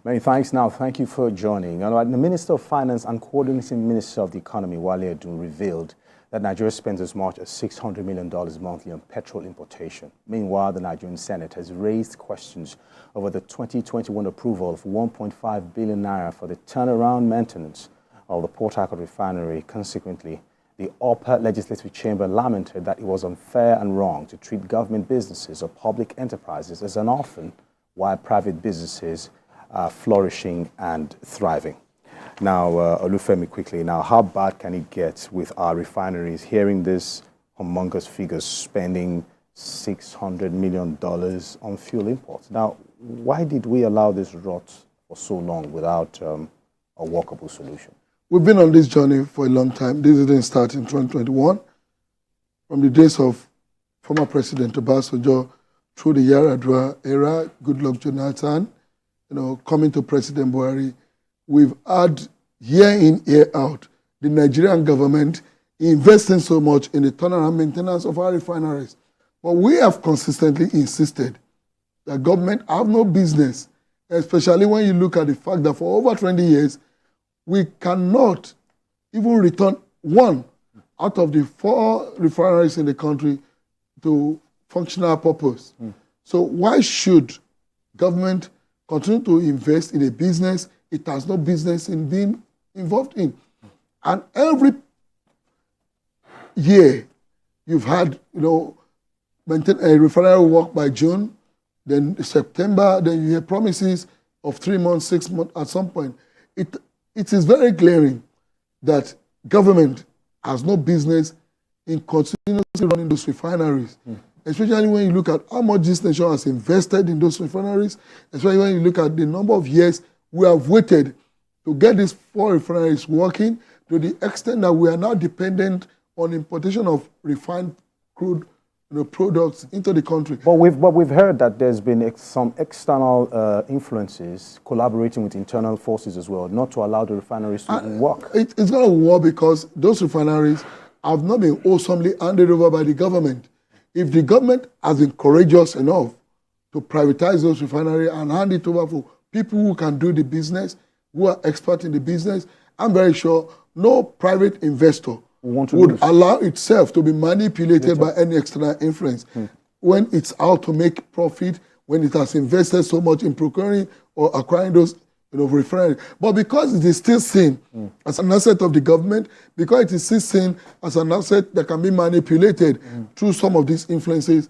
Many thanks. Now, thank you for joining. The Minister of Finance and Coordinating Minister of the Economy, Wale Edun, revealed that Nigeria spends as much as $600 million monthly on petrol importation. Meanwhile, the Nigerian Senate has raised questions over the 2021 approval of 1.5 billion naira for the turnaround maintenance of the Port Harcourt refinery. Consequently, the upper legislative chamber lamented that it was unfair and wrong to treat government businesses or public enterprises as an orphan while private businesses are flourishing and thriving. Now, Olufemi, quickly, now, how bad can it get with our refineries hearing this humongous figures, spending $600 million on fuel imports? Now, why did we allow this rot for so long without a workable solution? We've been on this journey for a long time. This didn't start in 2021. From the days of former President Obasanjo through the Yar'Adua era, Goodluck Jonathan, coming to President Buhari, we've had year in, year out, the Nigerian government investing so much in the turnaround maintenance of our refineries. But we have consistently insisted that government have no business, especially when you look at the fact that for over 20 years, we cannot even return one out of the 4 refineries in the country to functional purpose. So why should government continue to invest in a business it has no business in being involved in? And every year you've had, maintain a refinery work by June, then September, then you hear promises of 3 months, 6 months at some point. It is very glaring that government has no business in continuously running those refineries, especially when you look at how much this nation has invested in those refineries, especially when you look at the number of years we have waited to get these 4 refineries working, to the extent that we are now dependent on importation of refined crude products into the country. But we've heard that there's been some external influences collaborating with internal forces as well, not to allow the refineries to work. It's going to work because those refineries have not been wholesomely handed over by the government. If the government has been courageous enough to privatize those refineries and hand it over for people who can do the business, who are expert in the business, I'm very sure no private investor would allow itself to be manipulated by any external influence when it's out to make profit, when it has invested so much in procuring or acquiring those refineries. But because it is still seen as an asset of the government, because it is still seen as an asset that can be manipulated through some of these influences,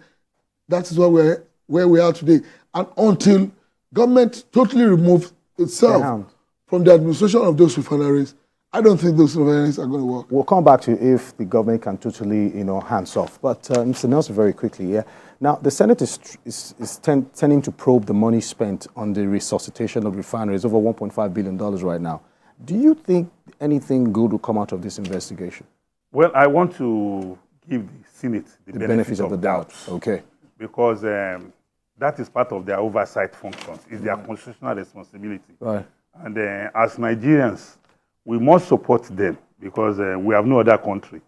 that is where we are today. And until government totally removes itself from the administration of those refineries, I don't think those refineries are going to work. We'll come back to if the government can totally, hands off. But Mr. Nelson, very quickly, now the Senate is tending to probe the money spent on the resuscitation of refineries, over $1.5 billion right now. Do you think anything good will come out of this investigation? Well, I want to give the Senate the benefit of the doubt. Okay. Because that is part of their oversight functions. It's their constitutional responsibility. Right. And as Nigerians, we must support them because we have no other country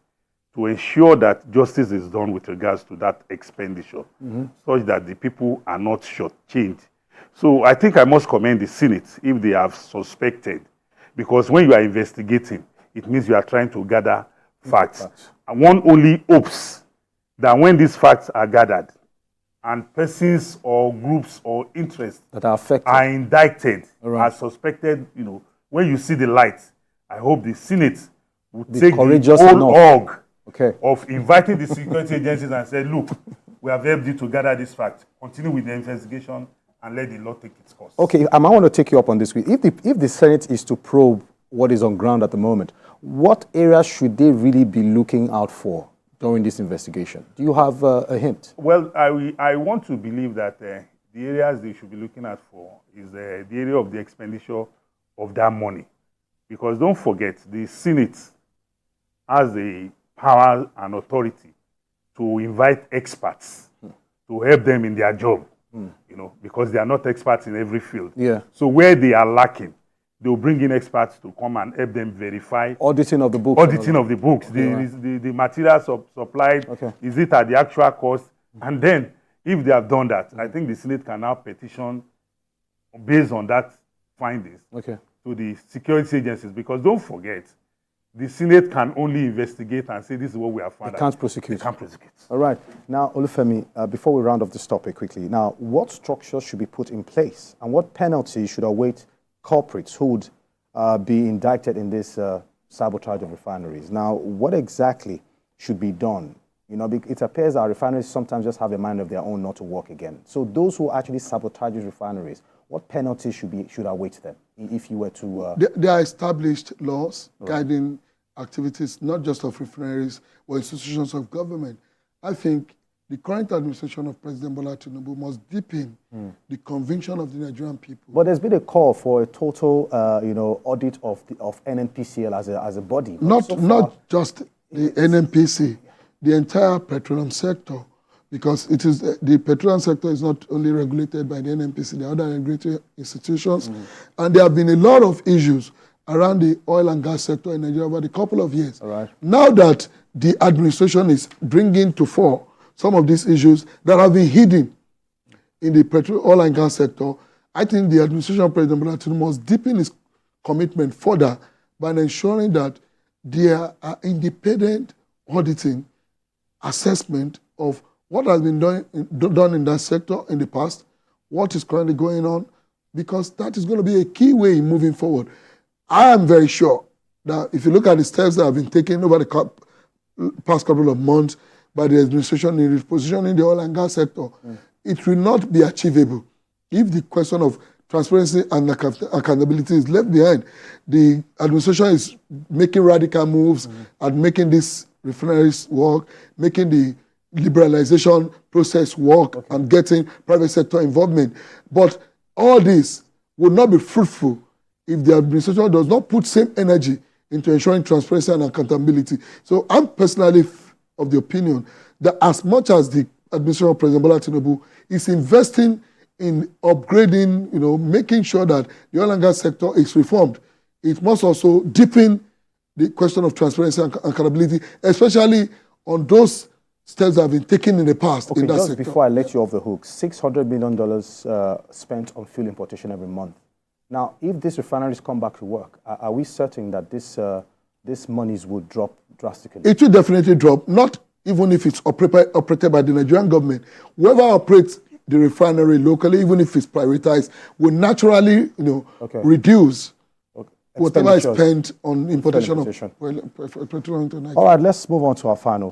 to ensure that justice is done with regards to that expenditure, such that the people are not shortchanged. So I think I must commend the Senate if they have suspected, because when you are investigating, it means you are trying to gather facts. And one only hopes that when these facts are gathered and persons or groups or interests that are affected are indicted, are suspected, when you see the light, I hope the Senate will take the whole org of inviting the security agencies and say, look, we have helped you to gather this fact. Continue with the investigation and let the law take its course. Okay, I want to take you up on this. If the Senate is to probe what is on ground at the moment, what areas should they really be looking out for during this investigation? Do you have a hint? Well, I want to believe that the areas they should be looking out for is the area of the expenditure of that money. Because don't forget, the Senate has the power and authority to invite experts to help them in their job, because they are not experts in every field. Yeah. So where they are lacking, they will bring in experts to come and help them verify. Auditing of the books. Auditing of the books. The materials supplied, is it at the actual cost? And then, if they have done that, I think the Senate can now petition based on that findings Okay. to the security agencies, because don't forget, the Senate can only investigate and say this is what we have found. They can't prosecute. They can't prosecute. All right. Now, Olufemi, before we round off this topic quickly, now, what structures should be put in place and what penalties should await culprits who would be indicted in this sabotage of refineries? Now, what exactly should be done? You know, it appears that refineries sometimes just have a mind of their own not to work again. So those who actually sabotage these refineries, what penalties should await them if you were to... There are established laws guiding activities, not just of refineries, but institutions of government. I think the current administration of President Bola Tinubu must deepen the conviction of the Nigerian people. But there's been a call for a total, audit of NNPCL as a body. Not just the NNPC, the entire petroleum sector, because it is the petroleum sector is not only regulated by the NNPC, the other regulatory institutions, and there have been a lot of issues around the oil and gas sector in Nigeria over a couple of years. All right. Now that the administration is bringing to fore some of these issues that have been hidden in the oil and gas sector, I think the administration of President Bola Tinubu must deepen its commitment further by ensuring that there are independent auditing, assessment of what has been done in that sector in the past, what is currently going on, because that is going to be a key way in moving forward. I am very sure that if you look at the steps that have been taken over the past couple of months by the administration in repositioning the oil and gas sector, it will not be achievable if the question of transparency and accountability is left behind. The administration is making radical moves at making these refineries work, making the liberalization process work, and getting private sector involvement. But all this will not be fruitful if the administration does not put same energy into ensuring transparency and accountability. So I'm personally of the opinion that as much as the administration of President Bola Tinubu is investing in upgrading, making sure that the oil and gas sector is reformed, it must also deepen the question of transparency and accountability, especially on those steps that have been taken in the past in that just sector. Before I let you off the hook, $600 million spent on fuel importation every month. Now, if these refineries come back to work, are we certain that this monies would drop drastically? It will definitely drop, not even if it's operated by the Nigerian government. Whoever operates the refinery locally, even if it's prioritized, will naturally, reduce whatever is spent on importation of petroleum into Nigeria. All right, let's move on to our final